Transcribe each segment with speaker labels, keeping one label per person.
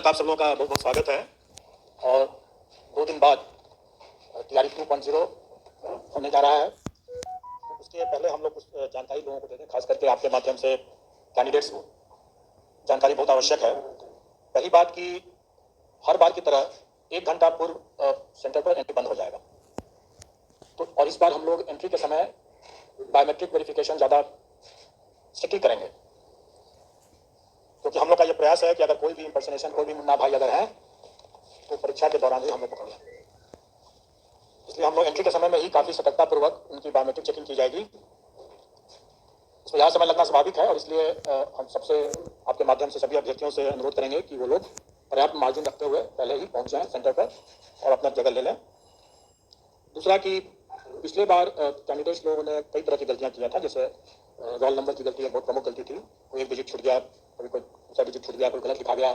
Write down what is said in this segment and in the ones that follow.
Speaker 1: तक आप सब लोगों का बहुत बहुत स्वागत है। और 2 दिन बाद तैयारी 2.0 होने जा रहा है। उसके पहले हम लोग कुछ जानकारी लोगों को दे दें, खास करके आपके माध्यम से कैंडिडेट्स को जानकारी बहुत आवश्यक है। पहली बात कि हर बार की तरह 1 घंटा पूर्व सेंटर पर एंट्री बंद हो जाएगा। तो और इस बार हम लोग एंट्री के समय बायोमेट्रिक वेरिफिकेशन ज़्यादा स्ट्रिक्टली करेंगे, क्योंकि हम लोग का ये प्रयास है कि अगर कोई भी इंपर्सनेशन, कोई भी मुन्ना भाई अगर है तो परीक्षा के दौरान ही हम लोग पकड़ लें। इसलिए हम लोग एंट्री के समय में ही काफ़ी सतर्कतापूर्वक उनकी बायोमेट्रिक चेकिंग की जाएगी। इसमें ज़्यादा समय लगना स्वाभाविक है और इसलिए हम सबसे आपके माध्यम से सभी अभ्यर्थियों से अनुरोध करेंगे कि वो लोग पर्याप्त मार्जिन रखते हुए पहले ही पहुंच जाएं सेंटर पर और अपना जगह ले लें। दूसरा कि पिछले बार कैंडिडेट्स लोगों ने कई तरह की गलतियां किया था, जैसे रोल नंबर की गलती एक बहुत प्रमुख गलती थी। कोई एक डिजिट छूट गया, कभी कोई दूसरा डिजिट छूट गया, कोई गलत लिखा गया।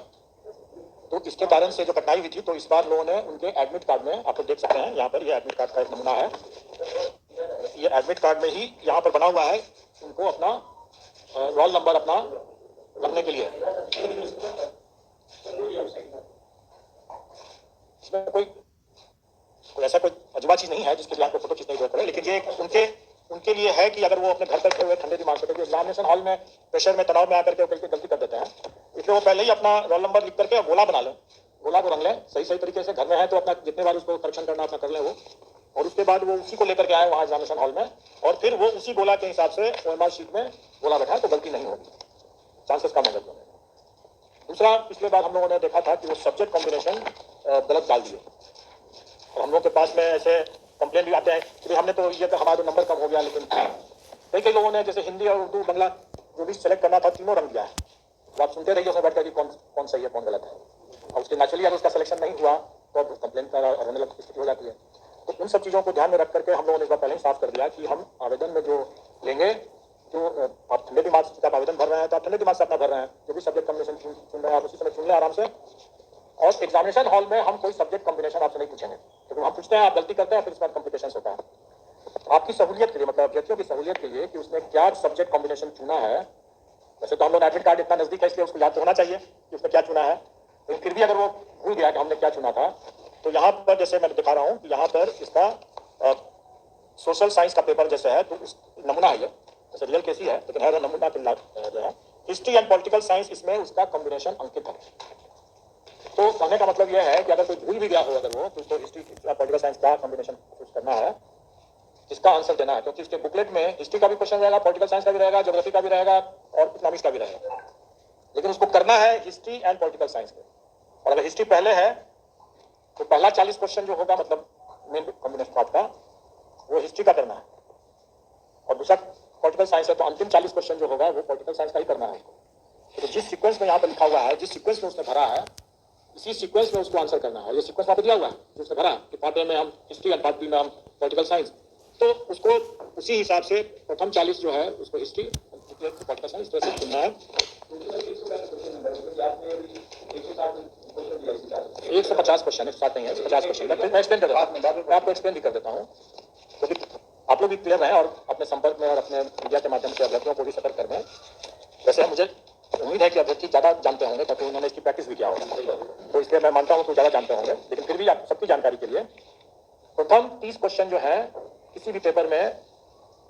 Speaker 1: तो इसके कारण से जो कठिनाई हुई थी, तो इस बार लोगों ने उनके एडमिट कार्ड में, आप लोग देख सकते हैं यहाँ पर, ये एडमिट कार्ड का एक नमूना है। ये एडमिट कार्ड में ही यहाँ पर बना हुआ है उनको अपना रोल नंबर अपना रखने के लिए। इसमें कोई ऐसा कोई अजूबा चीज नहीं है जिसके लिए आपको फोटो खींचने की जरूरत पड़े, लेकिन ये उनके लिए है कि अगर वो अपने घर बैठे हुए ठंडे दिमाग से, क्योंकि एग्जामिनेशन हॉल में प्रेशर में, तनाव में आकर के गलती कर देते हैं, इसलिए वो पहले ही अपना रोल नंबर लिख करके गोला बना लें, गोला को रंग लें सही तरीके से। घर में है तो अपना जितने बार उसको करेक्शन करना अपना कर लें वो, और उसके बाद वो उसी को लेकर के आए वहाँ एग्जामिनेशन हॉल में, और फिर वो उसी गोला के हिसाब से OMR शीट में गोला बैठाए तो गलती नहीं होगी, चांसेस कम हो गए। दूसरा, पिछले बार हम लोगों ने देखा था कि वो सब्जेक्ट कॉम्बिनेशन गलत डाल दिए, और हम लोग के पास में ऐसे कंप्लेंट भी आते हैं कि हमने तो ये हमारा तो नंबर कम हो गया, लेकिन कई लोगों ने जैसे हिंदी और उर्दू बांग्ला जो भी सेलेक्ट करना था तीनों रंग दिया है। तो आप सुनते रहिए उसमें बैठ कर कि कौन सही है कौन गलत है, और उसके नेचुरली अगर उसका सिलेक्शन नहीं हुआ तो अब कंप्लेंट का होने लगी स्थिति हो जाती है। तो उन सब चीज़ों को ध्यान में रख करके हम लोगों ने इस बार पहले ही साफ कर दिया कि हम आवेदन में जो लेंगे, जो आप ठंडे दिमाग से आप आवेदन भर रहे हैं तो आप ठंडे दिमाग से अपना भर रहे हैं, जो भी सब्जेक्ट कॉम्बिनेशन चुन रहे हैं आप उसी समय चुन लें आराम से। और एग्जामिनेशन हॉल में हम कोई सब्जेक्ट कॉम्बिनेशन आपसे नहीं पूछेंगे, क्योंकि हम पूछते हैं आप गलती करते हैं फिर इसमें कॉम्प्लिकेशन होता है। आपकी सहूलियत के लिए, मतलब अभ्यर्थियों की सहूलियत के लिए कि उसने क्या सब्जेक्ट कॉम्बिनेशन चुना है। वैसे तो हम लोग एडमिट कार्ड इतना नजदीक है इसलिए उसको याद तो होना चाहिए कि उसने क्या चुना है, लेकिन फिर भी अगर वो भूल गया कि हमने क्या चुना था, तो यहाँ पर जैसे मैं दिखा रहा हूँ कि यहाँ पर इसका सोशल साइंस का पेपर जैसे है, तो उस नमूना है ये, जैसे रियल केस ही है लेकिन है नमूना जो है हिस्ट्री एंड पॉलिटिकल साइंस, इसमें उसका कॉम्बिनेशन अंकित है। तो कहने का मतलब यह है कि अगर कोई भूल भी गया हो अगर वो, तो उसको हिस्ट्री या पॉलिटिकल साइंस का कॉम्बिनेशन चूज करना है, इसका आंसर देना है, क्योंकि उसके बुकलेट में हिस्ट्री का भी क्वेश्चन रहेगा, पॉलिटिकल साइंस का भी रहेगा, ज्योग्राफी का भी रहेगा और इकोनॉमिक्स का भी रहेगा, लेकिन उसको करना है हिस्ट्री एंड पॉलिटिकल साइंस में। और अगर हिस्ट्री पहले है तो पहला 40 क्वेश्चन जो होगा, मतलब मेन कॉम्बिनेशन पार्ट का, वो हिस्ट्री का करना है, और दूसरा पॉलिटिकल साइंस है तो अंतिम 40 क्वेश्चन जो होगा वो पॉलिटिकल साइंस का ही करना है। तो जिस सीक्वेंस में यहाँ पर लिखा हुआ है, जिस सीक्वेंस में उसने भरा है, इसी सीक्वेंस में उसको आंसर करना है। ये सीक्वेंस वहाँ पर दिया हुआ है जो उसने भरा कि पार्ट ए में हम हिस्ट्री और पार्ट बी में हम पॉलिटिकल साइंस, तो उसको उसी हिसाब से प्रथम 40 जो है उसको हिस्ट्री पॉलिटिकल साइंस तरह से चुनना है। 150 क्वेश्चन, 160 नहीं है, 150 क्वेश्चन। मैं एक्सप्लेन कर देता हूँ, मैं आपको एक्सप्लेन भी कर देता हूँ, क्योंकि आप लोग भी क्लियर हैं और अपने संपर्क में और अपने मीडिया के माध्यम से अभ्यर्थियों को भी सतर्क कर दें। वैसे मुझे उम्मीद है कि अभ्यर्थी ज़्यादा जानते होंगे क्योंकि उन्होंने इसकी प्रैक्टिस भी किया होगा, तो इसलिए मैं मानता हूँ कि ज़्यादा जानते होंगे, लेकिन फिर भी आप सबकी जानकारी के लिए प्रथम 30 क्वेश्चन जो है किसी भी पेपर में,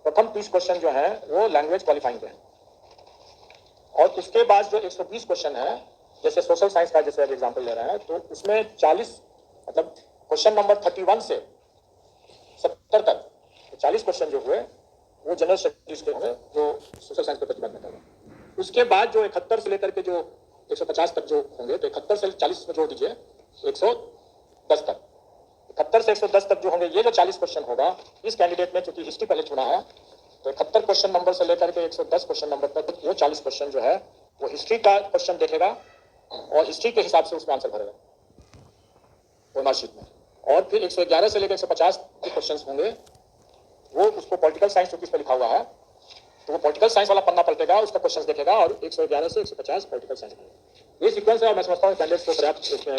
Speaker 1: प्रथम 30 क्वेश्चन जो है वो लैंग्वेज क्वालिफाइंग है, और उसके बाद जो 120 क्वेश्चन है, जैसे सोशल साइंस का जैसे एग्जाम्पल ले रहे हैं, तो उसमें 40, मतलब क्वेश्चन नंबर 31 से 70 तक 40 क्वेश्चन जो हुए वो जनरल स्टडीज के होंगे, जो सोशल साइंस पेपर की बात करता हूँ। उसके बाद जो 71 से लेकर के जो 150 तक जो होंगे, तो 71 से 40 में जोड़ दीजिए 110 तक, 71 से 110 तक जो होंगे, ये जो 40 क्वेश्चन होगा इस कैंडिडेट ने, चूंकि हिस्ट्री पहले चुना है, तो 71 क्वेश्चन नंबर से लेकर के 110 क्वेश्चन नंबर तक वो 40 क्वेश्चन जो है वो हिस्ट्री का क्वेश्चन देखेगा और हिस्ट्री के हिसाब से उसमें आंसर भरेगा OMR शीट में। और फिर 111 से लेकर 150 के क्वेश्चन होंगे, वो उसको पॉलिटिकल साइंस चूंकि इस पर लिखा हुआ है, तो वो पॉलिटिकल साइंस वाला पन्ना पलटेगा, उसका क्वेश्चन देखेगा, और 111 से 150 पॉलिटिकल साइंस। ये सीक्वेंस है और मैं समझता हूँ कैंडिडेट्स को पर्याप्त इसमें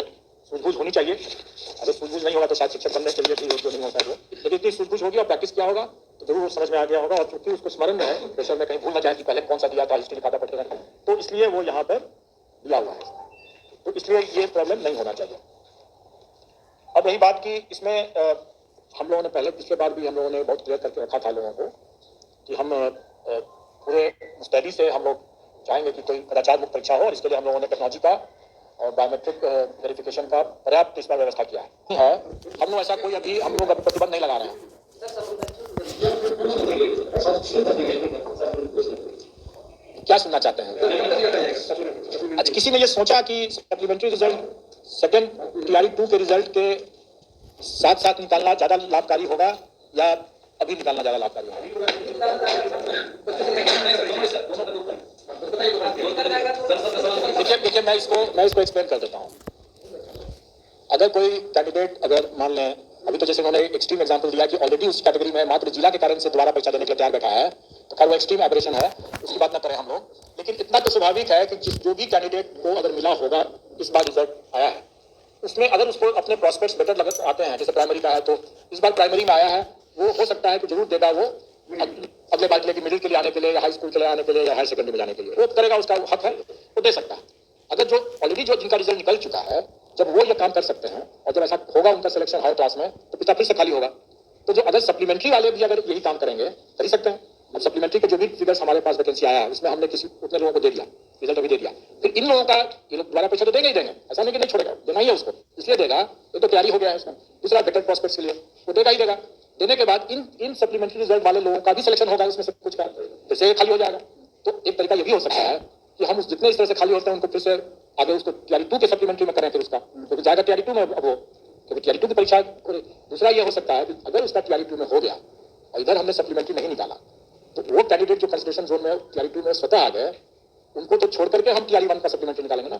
Speaker 1: सूझबूझ होनी चाहिए। अगर सूझबूझ नहीं होगा तो शायद शिक्षक बनने के लिए भी योग्य नहीं होता है, लेकिन इतनी सूझबूझ होगी और प्रैक्टिस किया होगा तो जरूर समझ में आ गया होगा। और चूंकि उसको स्मरण में है, प्रेशर में कहीं भूल ना जाए कि पहले कौन सा दिया था, हिस्ट्री लिखा था, पढ़ेगा, तो इसलिए वो यहाँ पर दिया हुआ है। तो इसलिए ये प्रॉब्लम नहीं होना चाहिए। अब रही बात की इसमें हम लोगों ने पहले पिछले बार भी हम लोगों ने बहुत क्लियर करके रखा था लोगों को कि हम पूरे मुस्तैदी से हम लोग चाहेंगे कि कोई कदाचार मुक्त परीक्षा हो, और इसके लिए हम लोगों ने टेक्नोलॉजी का और बायोमेट्रिक वेरिफिकेशन का पर्याप्त इस बार व्यवस्था किया है। हम लोग ऐसा कोई अभी हम लोग अभी प्रतिबंध नहीं लगा रहे हैं। क्या सुनना चाहते हैं? अच्छा, किसी ने ये सोचा कि सप्लीमेंट्री रिजल्ट सेकेंड टीआरई 2 के रिजल्ट के साथ साथ निकालना ज्यादा लाभकारी होगा या अभी निकालना ज्यादा लाभकारी होगा? देखिए मैं इसको एक्सप्लेन कर देता हूँ। अगर कोई कैंडिडेट अगर मान लें अभी तो जैसे उन्होंने एक्सट्रीम एग्जांपल दिया कि ऑलरेडी उस कैटेगरी में मात्र जिला के कारण से दोबारा परीक्षा देने के लिए तैयार बैठा है, तो खैर वो एक्सट्रीम एबरेशन है, उसकी बात ना करें हम लोग। लेकिन इतना तो स्वाभाविक है कि जो भी कैंडिडेट को अगर मिला होगा इस बार रिजल्ट आया है, उसमें अगर उसको अपने प्रॉस्पेक्ट्स बेटर लग आते हैं, जैसे प्राइमरी का है तो इस बार प्राइमरी में आया है, वो हो सकता है कि जरूर देगा वो अगले बार के लिए, मिडिल के लिए आने के लिए या हाई स्कूल के लिए आने के लिए या हायर सेकेंडरी में जाने के लिए वो करेगा, उसका हक है, वो दे सकता है। अगर जो ऑलरेडी जो जिनका रिजल्ट निकल चुका है, जब वो ये काम कर सकते हैं और जब ऐसा होगा उनका सिलेक्शन हायर क्लास में, तो पिता फिर से खाली होगा। तो जो अगर सप्लीमेंट्री वाले भी अगर यही काम करेंगे, कर ही सकते हैं। अब सप्लीमेंट्री के जो भी फिगर्स हमारे पास वैकेंसी आया है उसमें हमने किसी उतने लोगों को दे दिया, रिजल्ट अभी दे दिया, फिर इन लोगों का ये लोग दोबारा पैसा तो देंगे ही देंगे, ऐसा नहीं कि नहीं छोड़ेगा, देना ही है उसको, इसलिए देगा। ये तो तैयारी हो गया है उसमें, दूसरा बेटर प्रॉस्पेक्ट्स के लिए वो देगा ही देगा। देने के बाद इन सप्लीमेंट्री रिजल्ट वाले लोगों का भी सिलेक्शन होगा उसमें से कुछ का, फिर से खाली हो जाएगा। तो एक तरीका ये भी हो सकता है कि हम उस जितने इस तरह से खाली होते हैं उनको फिर से आगे उसको टीआरई 2 के सप्लीमेंट्री में करें, फिर उसका क्योंकि जाएगा टीआरई 2 में अब वो, क्योंकि टीआरई 2 की परीक्षा। दूसरा ये हो सकता है कि अगर उसका टीआरई 2 में हो गया और इधर हमने सप्लीमेंट्री नहीं निकाला, तो वो कैंडिडेट जो कंसिडरेशन जोन में टीआरई 2 में स्वतः आ गए, उनको तो छोड़ करके हम टीआरई 1 का सप्लीमेंट्री निकालेंगे ना,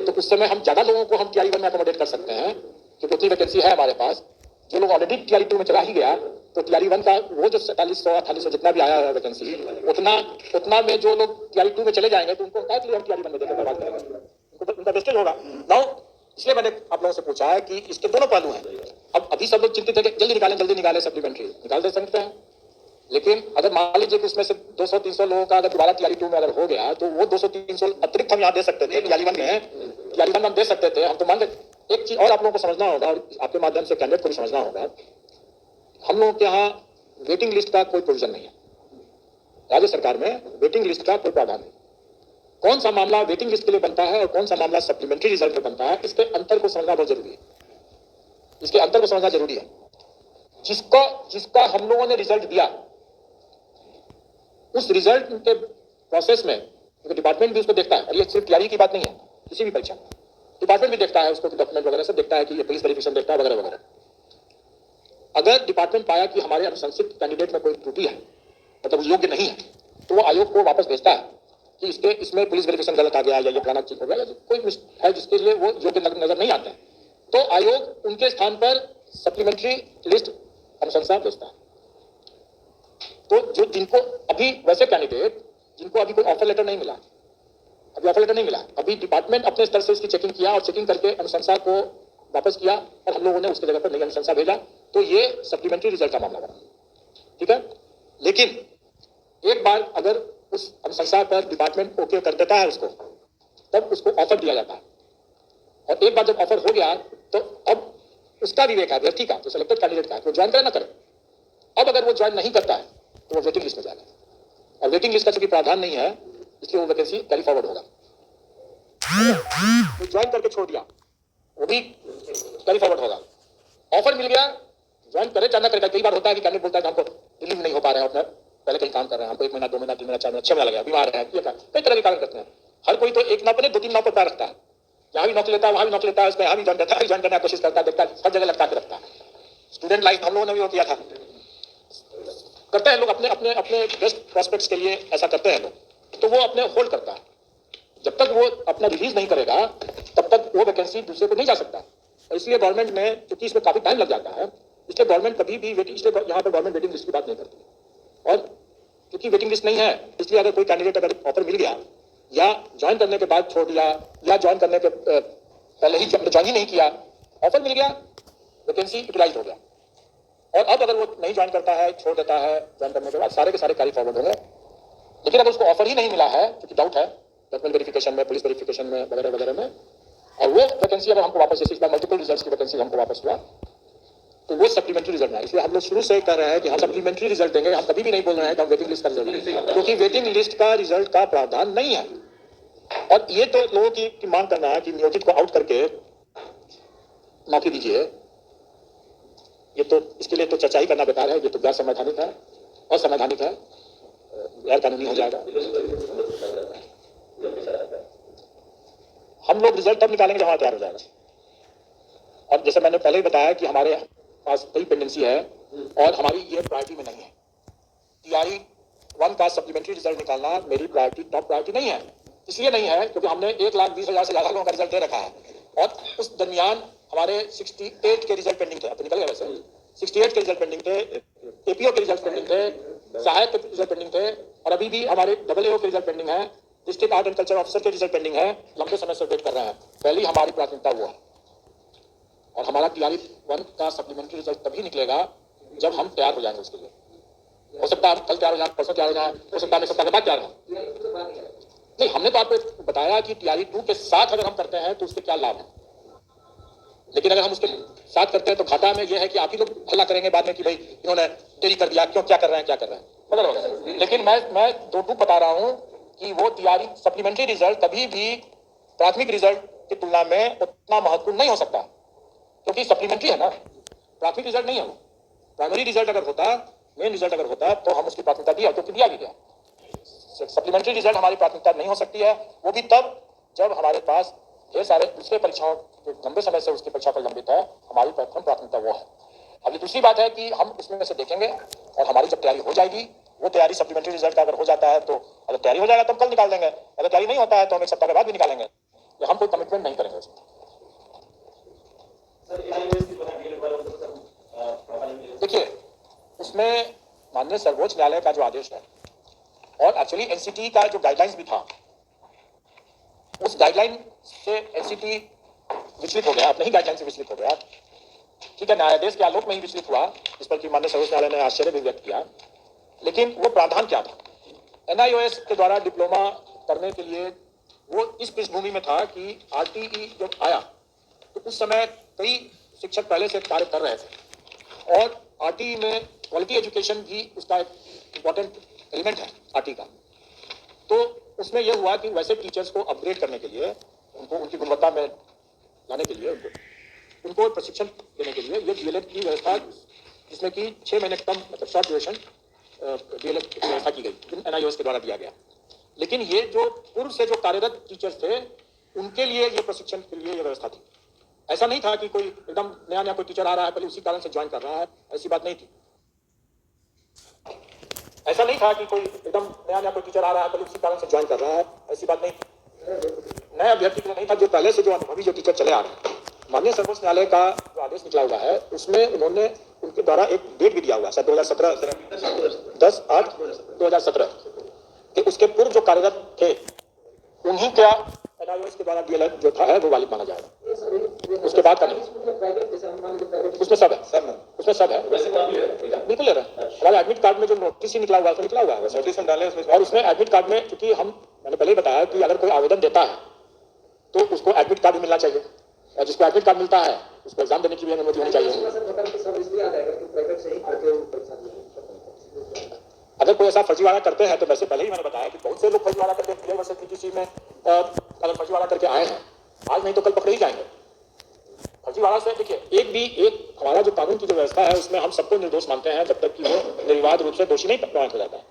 Speaker 1: तो उस समय हम ज्यादा लोगों को हम टीआरई 1 में अकोमोडेट कर सकते हैं, क्योंकि उतनी वैकेंसी है हमारे पास। जो लोग ऑलरेडी टीआरई 2 में चला ही गया, तो टीआरई 1 का वो जो 4700 4800 जितना भी आया है वैकेंसी, उतना में जो लोग टीआरई 2 में चले जाएंगे, तो उनको क्या हम टीआरई 1 में देकर बात करेंगे, उनका वेस्टेज होगा। नाउ इसलिए मैंने आप लोगों से पूछा है कि इसके दोनों पहलू हैं। अब अभी सब लोग चिंतित है कि जल्दी निकाले सप्लीमेंट्री, निकाल दे सकते हैं, लेकिन अगर मान लीजिए कि उसमें से 200-300 लोगों का अगर दोबारा टीआरई 2 में अगर हो गया, तो वो 200-300 अतिरिक्त हम यहाँ दे सकते थे, टीआरई 1 में हम दे सकते थे। हम तो मान लेते, एक चीज और आप लोगों को समझना होगा और आपके माध्यम से कैंडिडेट को भी समझना होगा, हम लोगों के यहाँ वेटिंग लिस्ट का कोई प्रोविजन नहीं है। राज्य सरकार में वेटिंग लिस्ट का कोई प्रावधान नहीं। कौन सा मामला वेटिंग लिस्ट के लिए बनता है और कौन सा मामला सप्लीमेंट्री रिजल्ट में बनता है, इसके अंतर को समझना बहुत जरूरी है। इसके अंतर को समझना जरूरी है। जिसका हम लोगों ने रिजल्ट दिया, उस रिजल्ट के प्रोसेस में डिपार्टमेंट भी उसको देखता है, और ये सिर्फ तैयारी की बात नहीं है, किसी भी परीक्षा में डिपार्टमेंट भी देखता है उसको, डॉक्यूमेंट वगैरह सब देखता है कि ये पुलिस वेरिफिकेशन देखता है वगैरह वगैरह। अगर डिपार्टमेंट पाया कि हमारे अनुशंसित कैंडिडेट में कोई त्रुटि है, मतलब योग्य नहीं है, तो वो आयोग को वापस भेजता है कि इसमें पुलिस वेरिफिकेशन गलत आ गया या ये पुराना चीज हो गया, या कोई है जिसके लिए वो योग्य नजर नहीं आते हैं, तो आयोग उनके स्थान पर सप्लीमेंट्री लिस्ट अनुशंसा भेजता है। तो जो जिनको अभी वैसे कैंडिडेट जिनको अभी कोई ऑफर लेटर नहीं मिला, अभी डिपार्टमेंट अपने स्तर से उसकी चेकिंग किया और चेकिंग करके अनुशंसा को वापस किया और हम लोगों ने उसके जगह पर नई अनुशंसा भेजा, तो ये सप्लीमेंट्री रिजल्ट का मामला बना, ठीक है। लेकिन एक बार अगर उस अनुशंसा पर डिपार्टमेंट ओके कर देता है उसको, तब उसको ऑफर दिया जाता है, और एक बार जब ऑफर हो गया तो अब उसका विवेक है, व्यक्ति का, जो सिलेक्टेड कैंडिडेट का, वो ज्वाइन करे ना करे। अब अगर वो ज्वाइन नहीं करता है तो वो वेटिंग लिस्ट में जाएगा, और वेटिंग लिस्ट का चूंकि प्रावधान नहीं है इसलिए वो वैकेंसी कैरी फॉरवर्ड होगा। तो ज्वाइन करके छोड़ दिया वो भी कैरी फॉरवर्ड होगा। ऑफर मिल गया, ज्वाइन करे चाहे ना करे। कई बार होता है कि कैंडिडेट बोलता है कि हमको रिलीव नहीं हो पा रहे हैं, अपना पहले कहीं काम कर रहे हैं, हमको 1 महीना 2 महीना 3 महीना 4 महीना 6 महीना लगा, बीमार है, कई तरह के कारण करते हैं। हर कोई तो एक नाव पर 2-3 नाव पर पैर रखता है, यहाँ भी नौकरी लेता है, वहां भी नौकरी लेता है, उसमें यहाँ भी ज्वाइन करता है, ज्वाइन करने की कोशिश करता है, देखता है, हर जगह लटका के रखता है। स्टूडेंट लाइफ हम लोगों ने भी वो किया था, करते हैं लोग अपने अपने अपने बेस्ट प्रॉस्पेक्ट्स के लिए ऐसा करते हैं लोग, तो वो अपने होल्ड करता है। जब तक वो अपना रिलीज नहीं करेगा तब तक वो वैकेंसी दूसरे को नहीं जा सकता। और इसलिए गवर्नमेंट ने, क्योंकि इसमें काफी टाइम लग जाता है, इसलिए गवर्नमेंट कभी भी इसलिए यहाँ पर गवर्नमेंट वेटिंग लिस्ट की बात नहीं करती। और क्योंकि वेटिंग लिस्ट नहीं है, इसलिए अगर कोई कैंडिडेट अगर ऑफर मिल गया या ज्वाइन करने के बाद छोड़ दिया या ज्वाइन करने के पहले ही ज्वाइन ही नहीं किया, ऑफर मिल गया, वैकेंसी यूटिलाइज हो गया, और अब अगर वो नहीं ज्वाइन करता है, छोड़ देता है, ज्वाइन करने के बाद सारे के सारे कैरी फॉरवर्ड होंगे। लेकिन अगर उसको ऑफर ही नहीं मिला है, क्योंकि डाउट है डॉक्यूमेंट वेरिफिकेशन में, पुलिस वेरिफिकेशन में वगैरह वगैरह में, और वो वैकेंसी अगर हमको वापस, जैसे इस बार मल्टीपल रिजल्ट की वैकेंसी हमको वापस हुआ, तो वो सप्लीमेंट्री रिजल्ट है। इसलिए हम लोग शुरू से कह रहे हैं कि हम सप्लीमेंट्री रिजल्ट देंगे। हम कभी भी नहीं बोल रहे हैं कि हम वेटिंग लिस्ट का रिजल्ट देंगे, क्योंकि वेटिंग लिस्ट का रिजल्ट का प्रावधान नहीं है। और ये तो लोगों की मांग करना है कि नियोजित को आउट करके नौकरी दीजिए, ये तो इसके लिए तो चर्चा ही करना बेकार है। ये तो गैर संवैधानिक है, असंवैधानिक है, गैर कानूनी हो जाएगा। हम लोग रिजल्ट तब निकालेंगे जब हमारा तैयार हो जाएगा। और जैसे मैंने पहले ही बताया कि हमारे पास कई पेंडेंसी है और हमारी ये प्रायोरिटी में नहीं है। टीआरई 1 का सप्लीमेंट्री रिजल्ट निकालना मेरी प्रायोरिटी, टॉप प्रायोरिटी नहीं है। इसलिए नहीं है क्योंकि हमने 1,20,000 से ज्यादा लोगों का रिजल्ट दे रखा है और उस दरमियान हमारे 68 के रिजल्ट पेंडिंग थे। अब निकल गया वैसे 68 के रिजल्ट पेंडिंग थे, एपीओ के रिजल्ट पेंडिंग थे, सहायक के रिजल्ट पेंडिंग थे और अभी भी हमारे AAO के रिजल्ट पेंडिंग है, district art and culture officer के रिजल्ट पेंडिंग है। लंबे समय से वेट कर रहे हैं। पहली हमारी प्राथमिकता वो है और हमारा टीआरई 1 का सप्लीमेंट्री रिजल्ट तभी निकलेगा जब हम तैयार हो जाएंगे उसके लिए। हो सकता है कल तैयार हो जाए, परसों तैयार हो जाए, हो सकता है एक सप्ताह के बाद तैयार हो। नहीं, हमने तो आपको बताया कि टीआरई 2 के साथ अगर हम करते हैं तो उसके क्या लाभ है, लेकिन अगर हम उसके साथ करते हैं तो घाटा में यह है कि आप ही लोग हल्ला करेंगे बाद में कि भाई इन्होंने देरी कर दिया, क्यों, क्या कर रहे हैं मतलब। लेकिन मैं दो बता रहा हूं कि वो टीआरई सप्लीमेंट्री रिजल्ट कभी भी प्राथमिक रिजल्ट की तुलना में उतना महत्वपूर्ण नहीं हो सकता, क्योंकि सप्लीमेंट्री है ना, प्राथमिक रिजल्ट नहीं है वो। प्राइमरी रिजल्ट अगर होता, मेन रिजल्ट अगर होता तो हम उसकी प्राथमिकता दिया, क्योंकि दिया भी गया। सप्लीमेंट्री रिजल्ट हमारी प्राथमिकता नहीं हो सकती है, वो भी तब जब हमारे पास ढेर सारे दूसरे परीक्षाओं जो लंबे समय से उसकी परीक्षा पर लंबित है। हमारी प्रथम प्राथमिकता वो है। अब ये दूसरी बात है कि हम इसमें से देखेंगे और हमारी जब तैयारी हो जाएगी, वो तैयारी सप्लीमेंट्री रिजल्ट का अगर हो जाता है तो, अगर तैयारी हो जाएगा तो हम कल निकाल देंगे, अगर तैयारी नहीं होता है तो हम एक सप्ताह के बाद भी निकालेंगे। तो हम कोई कमिटमेंट नहीं करेंगे उसमें। देखिए, उसमें माननीय सर्वोच्च न्यायालय का जो आदेश है और एक्चुअली एनसीटी का जो गाइडलाइंस भी था, उस गाइडलाइन से एनसीटी विचलित हो गया, अपने ही गाइडलाइन से विचलित हो गया। ठीक है, न्यायाधीश के आलोक में ही विचलित हुआ, जिस पर कि माननीय सर्वोच्च न्यायालय ने आश्चर्य भी व्यक्त किया। लेकिन वो प्रावधान क्या था? एनआईओएस के द्वारा डिप्लोमा करने के लिए वो इस पृष्ठभूमि में था कि आरटीई जब आया तो उस समय कई शिक्षक पहले से कार्य कर रहे थे और आरटीई में क्वालिटी एजुकेशन भी उसका एक इम्पोर्टेंट एलिमेंट है आरटीई का। तो उसमें यह हुआ कि वैसे टीचर्स को अपग्रेड करने के लिए, उनको उनकी गुणवत्ता में लाने के लिए, उनको प्रशिक्षण देने के लिए ये डीएलएड की व्यवस्था, जिसमें कि 6 महीने कम, मतलब शॉर्ट ड्यूरेशन डीएलएड की व्यवस्था की गई, एनआईओएस के द्वारा दिया गया। लेकिन ये जो पूर्व से जो कार्यरत टीचर्स थे, उनके लिए ये प्रशिक्षण के लिए ये व्यवस्था थी। ऐसा नहीं था कि कोई एकदम नया कोई टीचर आ रहा है पहले उसी कारण से ज्वाइन कर रहा है, ऐसी बात नहीं थी। ऐसा नहीं था कि कोई एकदम नया कोई टीचर आ रहा है पहले उसी कारण से ज्वाइन कर रहा है, ऐसी बात नहीं थी। नए अभ्यर्थी के लिए नहीं था, जो पहले से जो अनुभवी जो टीचर चले आ रहे हैं। माननीय सर्वोच्च न्यायालय का जो आदेश निकला हुआ है उसमें उन्होंने उनके द्वारा एक डेट भी दिया हुआ है 2017 10/8/2017 कि उसके पूर्व जो कार्यरत थे उन्हीं का एनआईओएस के द्वारा डीएलएड जो था है वो वालिद माना जाएगा, उसके बाद का नहीं। उसमें सब है, उसमें सब है, बिल्कुल ले रहे हैं। हमारे एडमिट कार्ड में जो नोटिस ही निकला हुआ है तो निकला हुआ है नोटिस हम डाले उसमें, और उसमें एडमिट कार्ड में, क्योंकि हम, मैंने पहले ही बताया कि अगर कोई आवेदन देता है तो उसको एडमिट कार्ड भी मिलना चाहिए और जिसको एडमिट कार्ड मिलता है उसको एग्जाम देने की भी अनुमति होनी चाहिए। अगर कोई ऐसा फर्जीवाड़ा करते हैं तो वैसे पहले ही मैंने बताया कि बहुत से लोग फर्जीवाड़ा करके क्लियर वर्ष टीटीसी में अगर फर्जीवाड़ा करके आए हैं, आज नहीं तो कल पकड़े ही जाएंगे फर्जीवाड़ा से। देखिए, एक हमारा जो कानून की जो व्यवस्था है उसमें हम सबको निर्दोष मानते हैं जब तक कि वो निर्विवाद रूप से दोषी नहीं प्रमाणित हो जाता है।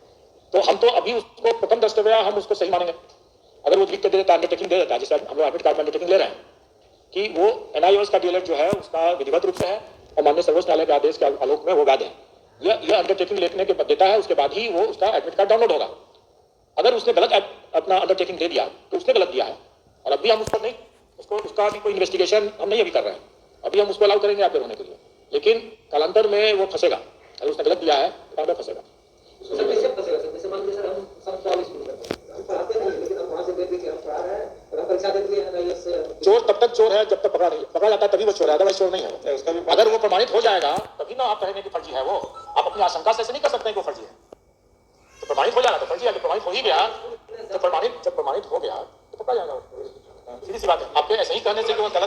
Speaker 1: तो हम तो अभी उसको प्रथम दृष्टया हम उसको सही मानेंगे। अगर वो लिख के दे देता है, अंडरटेकिंग दे देता है, जैसे हम लोग एडमिट कार्ड में अंडरटेकिंग ले रहे हैं कि वो एनआईओएस का डीएलएड जो है उसका विधिवत रूप से है और माननीय सर्वोच्च न्यायालय के आदेश के आलोक में वो वैध है, यह अंडरटेकिंग लिखने के बाद देता है, उसके बाद ही वो उसका एडमिट कार्ड डाउनलोड होगा। अगर उसने गलत अपना अंडरटेकिंग दे दिया तो उसने गलत दिया है और अभी हम उस पर नहीं, उसका भी कोई इन्वेस्टिगेशन हम नहीं अभी कर रहे हैं, अभी हम उसको अलाउ करेंगे आपके होने के लिए, लेकिन कालांतर में वो फंसेगा। अगर उसने गलत दिया है तो फंसेगा। चोर तब तक चोर है जब तक पकड़ा जाता है, तभी वो चोर है, अदरवाइज चोर नहीं है। अगर वो प्रमाणित हो जाएगा तभी ना आप कहेंगे कि फर्जी है वो। आप अपनी आशंका से नहीं कर सकते कि वो फर्जी है, तो प्रमाणित हो जाएगा तो फर्जी है। प्रमाणित हो ही गया तो जब प्रमाणित हो गया तो पकड़ा जाएगा। सीधी सी बात है, आपके ऐसे ही कहने से कि वो गलत